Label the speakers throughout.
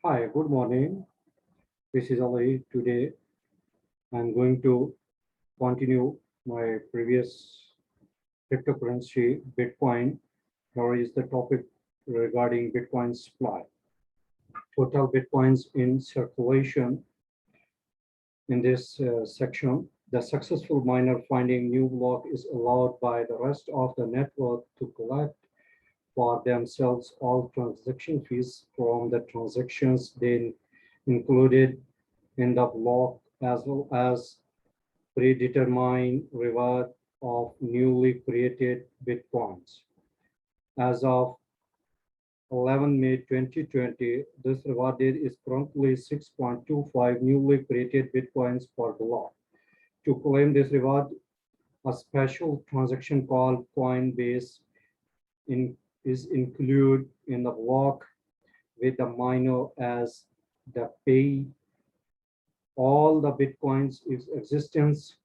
Speaker 1: Hi, good morning. This is Ali. Today I'm going to continue my previous cryptocurrency, Bitcoin. Here is the topic regarding Bitcoin supply. Total Bitcoins in circulation in this section. The successful miner finding new block is allowed by the rest of the network to collect for themselves all transaction fees from the transactions they included in the block as well as predetermined reward of newly created bitcoins. As of 11 May 2020, this reward date is currently 6.25 newly created bitcoins per block. To claim this reward, a special transaction called Coinbase is included in the block with the miner as the pay. All the bitcoins existence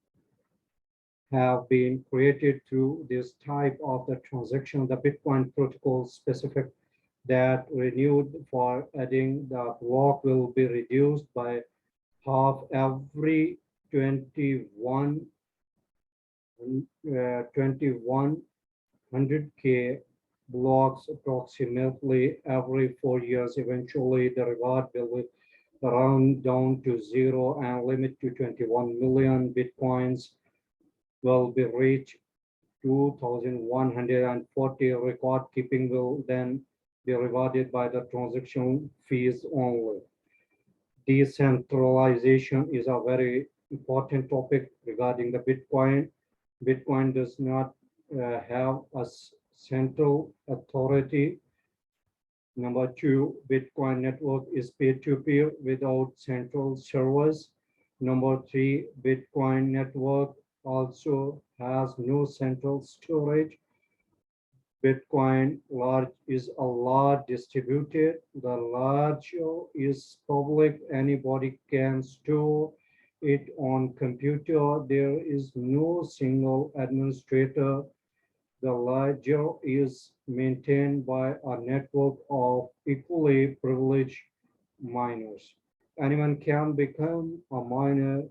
Speaker 1: have been created through this type of the transaction. The Bitcoin protocol specific that renewed for adding the block will be reduced by half every 2100K blocks approximately every 4 years. Eventually, the reward will be round down to zero and limit to 21 million bitcoins will be reached. 2,140 record keeping will then be rewarded by the transaction fees only. Decentralization is a very important topic regarding the Bitcoin. Bitcoin does not have a central authority. Number two, Bitcoin network is peer-to-peer without central servers. Number three, Bitcoin network also has no central storage. Bitcoin large is a lot distributed. The large is public. Anybody can store it on computer. There is no single administrator. The ledger is maintained by a network of equally privileged miners. Anyone can become a miner.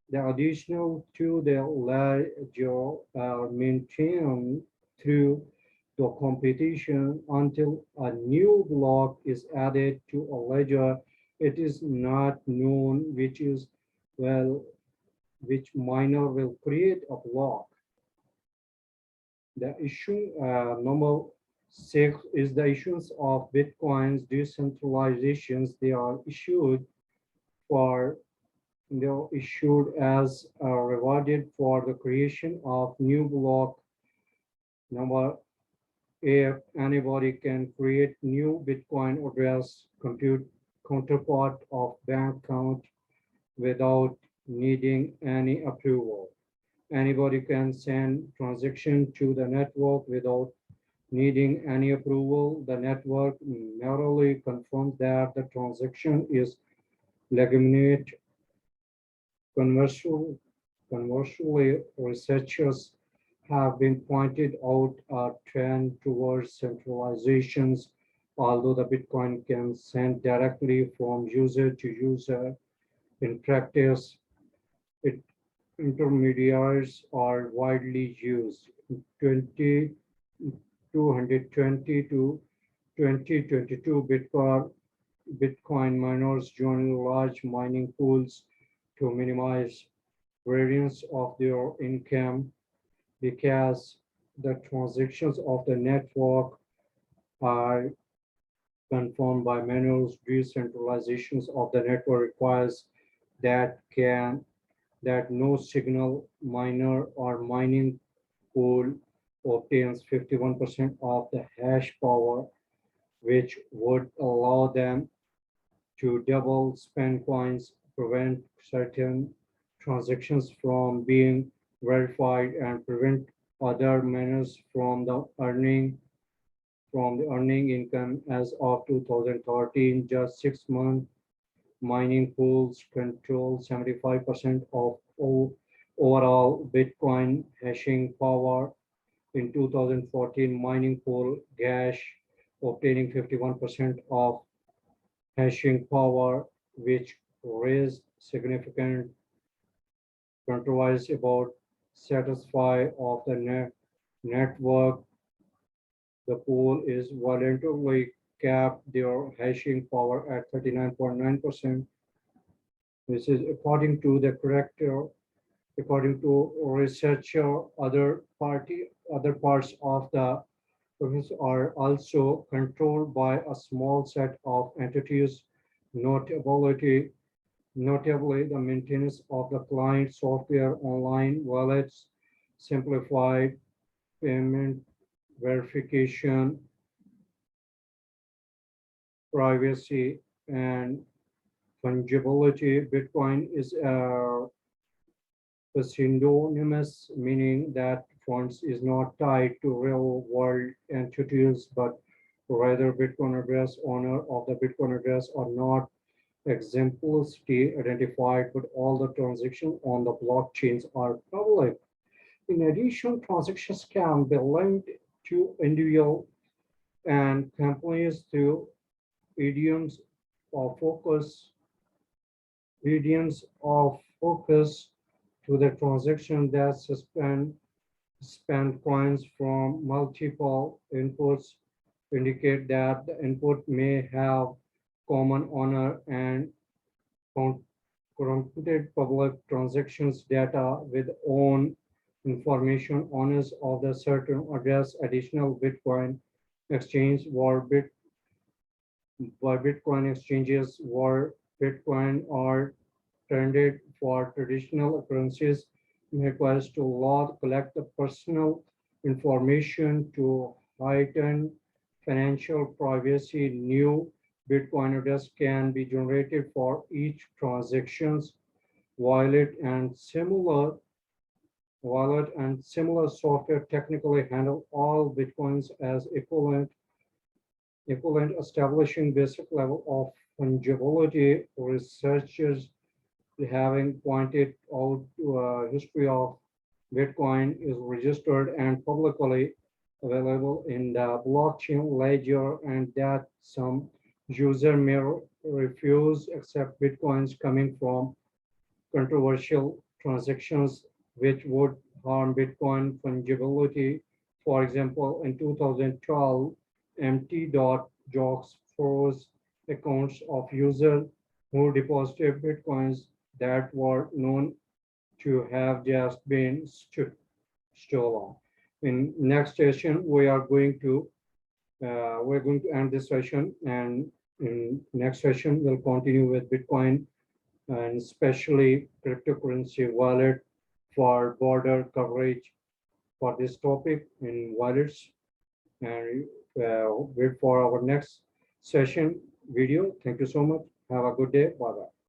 Speaker 1: The additional to the ledger are maintained through the competition until a new block is added to a ledger. It is not known which miner will create a block. The issue number six is the issuance of Bitcoin's decentralizations. For they are issued as rewarded for the creation of new block. Number eight, anybody can create new Bitcoin address compute counterpart of bank account without needing any approval. Anybody can send transaction to the network without needing any approval. The network merely confirms that the transaction is legitimate. Conversely, researchers have been pointed out a trend towards centralizations. Although the Bitcoin can send directly from user to user, in practice, it intermediaries are widely used. 220 to 2022 Bitcoin miners joined large mining pools to minimize variance of their income because the transactions of the network are confirmed by manual decentralizations of the network requires that no signal miner or mining pool obtains 51% of the hash power, which would allow them to double spend coins, prevent certain transactions from being verified, and prevent other miners from the earning income. As of 2013, just 6 months, mining pools control 75% of overall Bitcoin hashing power. In 2014, mining pool Dash obtaining 51% of hashing power, which raised significant controversy about satisfy of the network. The pool is voluntarily capped their hashing power at 39.9%. This is according to the corrector, according to researcher, other parts of the service are also controlled by a small set of entities, notability, notably the maintenance of the client software, online wallets, simplified payment verification, privacy, and fungibility. Bitcoin is a synonymous, meaning that funds is not tied to real world entities, but rather Bitcoin address, owner of the Bitcoin address are not exemplicity identified, but all the transactions on the blockchains are public. In addition, transactions can be linked to individual and companies through idioms of focus, idioms of focus to the transaction that span coins from multiple inputs indicate that the input may have common owner and computed public transactions data with own information owners of the certain address. Additional Bitcoin exchange were by Bitcoin exchanges where Bitcoin are traded for traditional currencies requires to collect the personal information to heighten financial privacy. New Bitcoin address can be generated for each transactions wallet and similar software technically handle all Bitcoins as equivalent establishing basic level of fungibility. Researchers having pointed out to a history of Bitcoin is registered and publicly available in the blockchain ledger, and that some user may refuse accept Bitcoins coming from controversial transactions which would harm Bitcoin fungibility. For example, in 2012, Mt.jocks froze accounts of users who deposited Bitcoins that were known to have just been stolen. In next session, we're going to end this session, and in next session we'll continue with Bitcoin and especially cryptocurrency wallet for broader coverage for this topic in wallets. And wait for our next session video. Thank you so much. Have a good day. Bye bye.